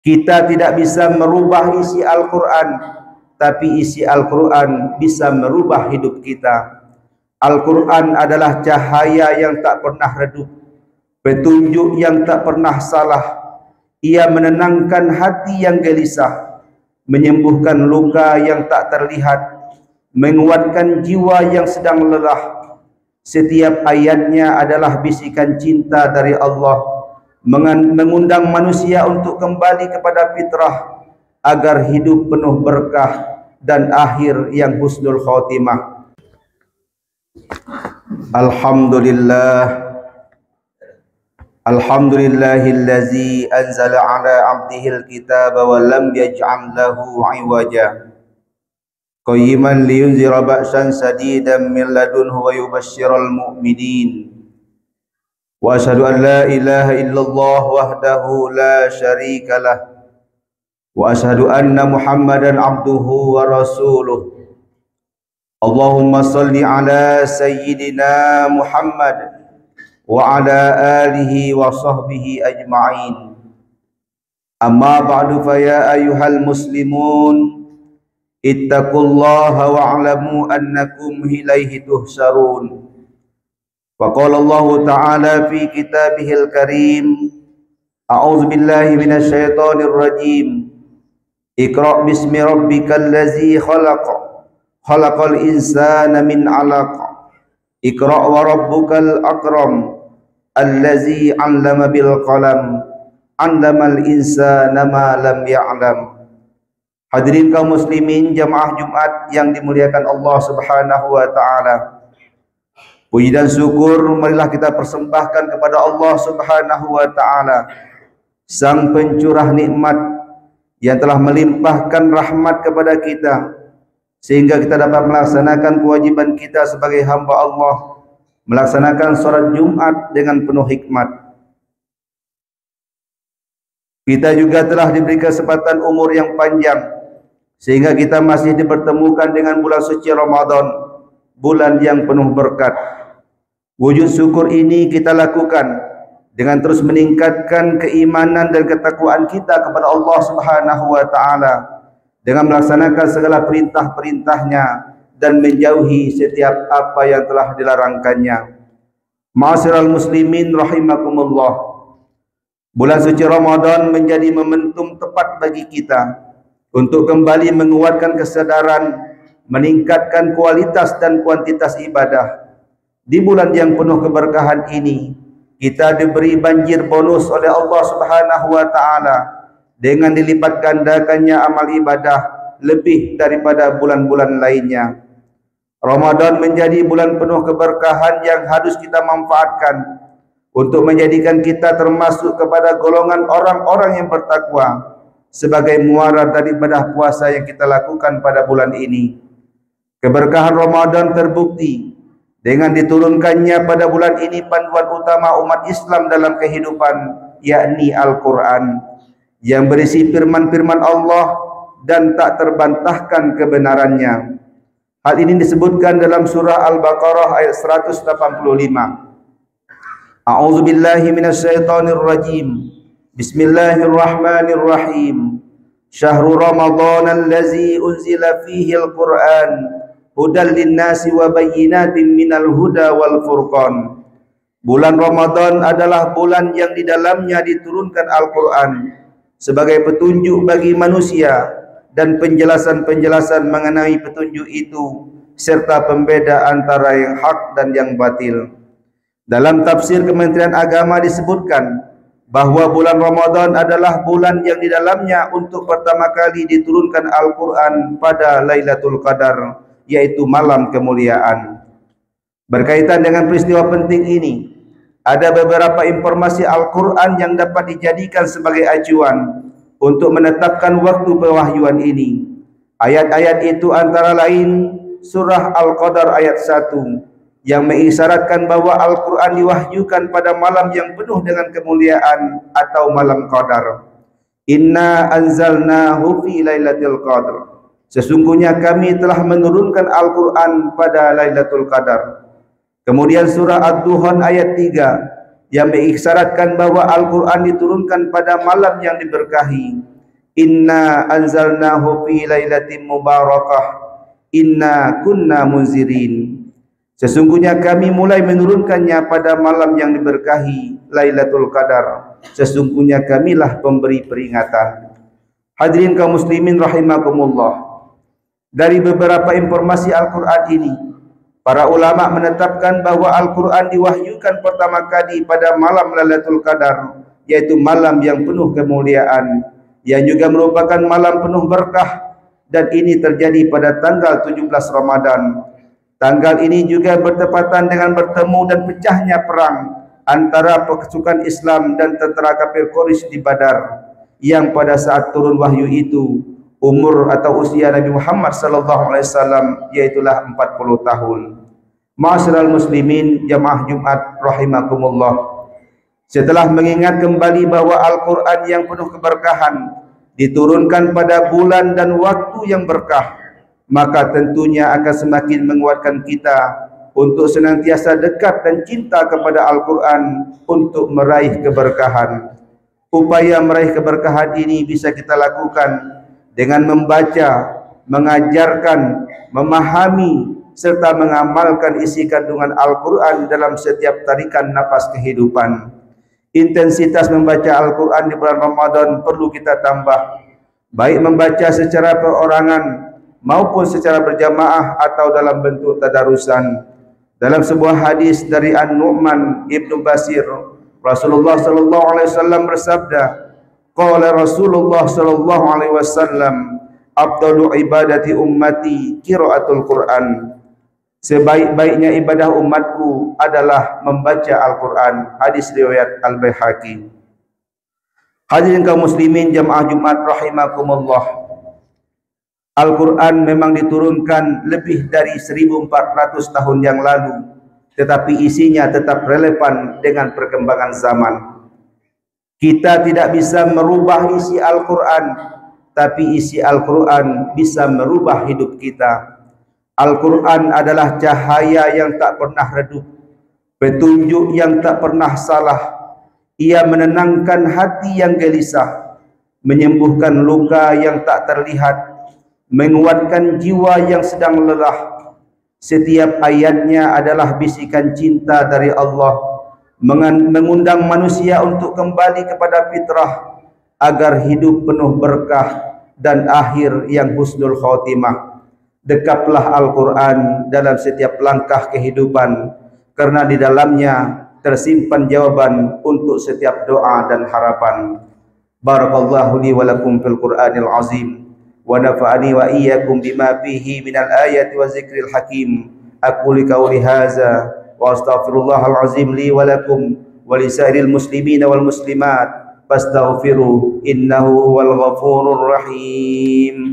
Kita tidak bisa merubah isi Al-Quran, tapi isi Al-Quran bisa merubah hidup kita. Al-Quran adalah cahaya yang tak pernah redup, petunjuk yang tak pernah salah. Ia menenangkan hati yang gelisah, menyembuhkan luka yang tak terlihat, menguatkan jiwa yang sedang lelah. Setiap ayatnya adalah bisikan cinta dari Allah, mengundang manusia untuk kembali kepada fitrah agar hidup penuh berkah dan akhir yang husnul khatimah. Alhamdulillahillazi anzala ala abdihil kitaba wa lam yaj'al lahu 'iwaja qayyiman liyunzira ba'san sadidan min ladunhu wa yubashshiral mu'minin. Wa asyhadu an la ilaha illallah wahdahu la syarika lah wa asyhadu anna Muhammadan abduhu wa rasuluh. Allahumma salli ala sayyidina Muhammad wa ala alihi wa sahbihi ajma'in. Amma ba'du, fa ya ayyuhal muslimun ittaqullaha wa'lamu annakum ilaihi tuhsarun. Wa qala Allah ta'ala fi kitabihil karim, a'udzu billahi minasyaitonir rajim. Iqra' bismi rabbikal ladzi khalaq, khalaqal insana min 'alaq. Iqra' wa rabbukal akram, allazi 'allama bil qalam, 'allamal insana ma lam ya'lam. Hadirin kaum muslimin jamaah Jumat yang dimuliakan Allah Subhanahu wa taala. Puji dan syukur marilah kita persembahkan kepada Allah Subhanahu wa taala, Sang pencurah nikmat yang telah melimpahkan rahmat kepada kita sehingga kita dapat melaksanakan kewajiban kita sebagai hamba Allah, melaksanakan salat Jumat dengan penuh hikmat. Kita juga telah diberi kesempatan umur yang panjang sehingga kita masih dipertemukan dengan bulan suci Ramadan, bulan yang penuh berkat. Wujud syukur ini kita lakukan dengan terus meningkatkan keimanan dan ketakwaan kita kepada Allah Subhanahu wa taala, dengan melaksanakan segala perintah-perintahnya dan menjauhi setiap apa yang telah dilarangkannya. Ma'asyiral muslimin rahimakumullah. Bulan suci Ramadan menjadi momentum tepat bagi kita untuk kembali menguatkan kesadaran, meningkatkan kualitas dan kuantitas ibadah. Di bulan yang penuh keberkahan ini, kita diberi banjir bonus oleh Allah Subhanahu wa taala dengan dilipat gandakannya amal ibadah lebih daripada bulan-bulan lainnya. Ramadan menjadi bulan penuh keberkahan yang harus kita manfaatkan untuk menjadikan kita termasuk kepada golongan orang-orang yang bertakwa sebagai muara daripada puasa yang kita lakukan pada bulan ini. Keberkahan Ramadan terbukti dengan diturunkannya pada bulan ini panduan utama umat Islam dalam kehidupan, yakni Al-Quran, yang berisi firman-firman Allah dan tak terbantahkan kebenarannya. Hal ini disebutkan dalam surah Al-Baqarah ayat 185. A'udzu billahi minasyaitonir rajim. Bismillahirrahmanirrahim. Syahrul Ramadan allazi unzila fihi al-Qur'an hudal linnasi wa bayyinatin minal huda wal furqan. Bulan Ramadan adalah bulan yang di dalamnya diturunkan Al-Quran sebagai petunjuk bagi manusia dan penjelasan-penjelasan mengenai petunjuk itu serta pembeda antara yang hak dan yang batil. Dalam tafsir Kementerian Agama disebutkan bahwa bulan Ramadan adalah bulan yang di dalamnya untuk pertama kali diturunkan Al-Quran pada Lailatul Qadar, yaitu malam kemuliaan. Berkaitan dengan peristiwa penting ini, ada beberapa informasi Al-Quran yang dapat dijadikan sebagai acuan untuk menetapkan waktu pewahyuan ini. Ayat-ayat itu antara lain surah Al-Qadar ayat 1 yang mengisyaratkan bahwa Al-Quran diwahyukan pada malam yang penuh dengan kemuliaan atau malam Qadar. Inna anzalnahu fi lailatul qadr. Sesungguhnya kami telah menurunkan Al-Quran pada Lailatul Qadar. Kemudian surah Ad-Duhan ayat 3 yang mengisyaratkan bahwa Al-Quran diturunkan pada malam yang diberkahi, Inna anzalnahu fi lailatin mubarakah inna kunna munzirin. Sesungguhnya kami mulai menurunkannya pada malam yang diberkahi Lailatul Qadar. Sesungguhnya kamilah pemberi peringatan. Hadirin kaum muslimin rahimakumullah. Dari beberapa informasi Al-Quran ini, para ulama menetapkan bahwa Al-Quran diwahyukan pertama kali pada malam Lailatul Qadar, yaitu malam yang penuh kemuliaan, yang juga merupakan malam penuh berkah, dan ini terjadi pada tanggal 17 Ramadan. Tanggal ini juga bertepatan dengan bertemu dan pecahnya perang antara pasukan Islam dan tentara kafir Quraisy di Badar, yang pada saat turun wahyu itu umur atau usia Nabi Muhammad SAW yaitulah 40 tahun. Ma'asyiral muslimin jamaah Jumat rahimakumullah. Setelah mengingat kembali bahwa Al-Quran yang penuh keberkahan diturunkan pada bulan dan waktu yang berkah, maka tentunya akan semakin menguatkan kita untuk senantiasa dekat dan cinta kepada Al-Quran untuk meraih keberkahan. Upaya meraih keberkahan ini bisa kita lakukan dengan membaca, mengajarkan, memahami, serta mengamalkan isi kandungan Al-Quran dalam setiap tarikan nafas kehidupan. Intensitas membaca Al-Quran di bulan Ramadan perlu kita tambah, baik membaca secara perorangan maupun secara berjamaah atau dalam bentuk tadarusan. Dalam sebuah hadis dari An-Nu'man Ibnu Bashir, Rasulullah sallallahu alaihi wasallam bersabda, qala Rasulullah sallallahu alaihi wasallam, afdalu ibadati ummati qiraatul Qur'an. Sebaik-baiknya ibadah umatku adalah membaca Al-Quran. Hadis riwayat Al-Baihaqi. Hadirin kaum muslimin jamaah Jumat rahimakumullah. Al-Quran memang diturunkan lebih dari 1400 tahun yang lalu, tetapi isinya tetap relevan dengan perkembangan zaman. Kita tidak bisa merubah isi Al-Quran, tapi isi Al-Quran bisa merubah hidup kita. Al-Quran adalah cahaya yang tak pernah redup, petunjuk yang tak pernah salah. Ia menenangkan hati yang gelisah, menyembuhkan luka yang tak terlihat, menguatkan jiwa yang sedang lelah. Setiap ayatnya adalah bisikan cinta dari Allah, mengundang manusia untuk kembali kepada fitrah agar hidup penuh berkah dan akhir yang husnul khotimah. Dekaplah Al-Quran dalam setiap langkah kehidupan, karena di dalamnya tersimpan jawaban untuk setiap doa dan harapan. Barakallahu li wa lakum fil Qur'anil azim, wa nafa'ani wa iyyakum bima fihi minal ayati wa zikril hakim. Aqulu qawli hadza wa astaghfirullahal azim li wa lakum wa lisairil muslimina wal muslimat fastaghfiruhu innahu huwal ghafurur rahim.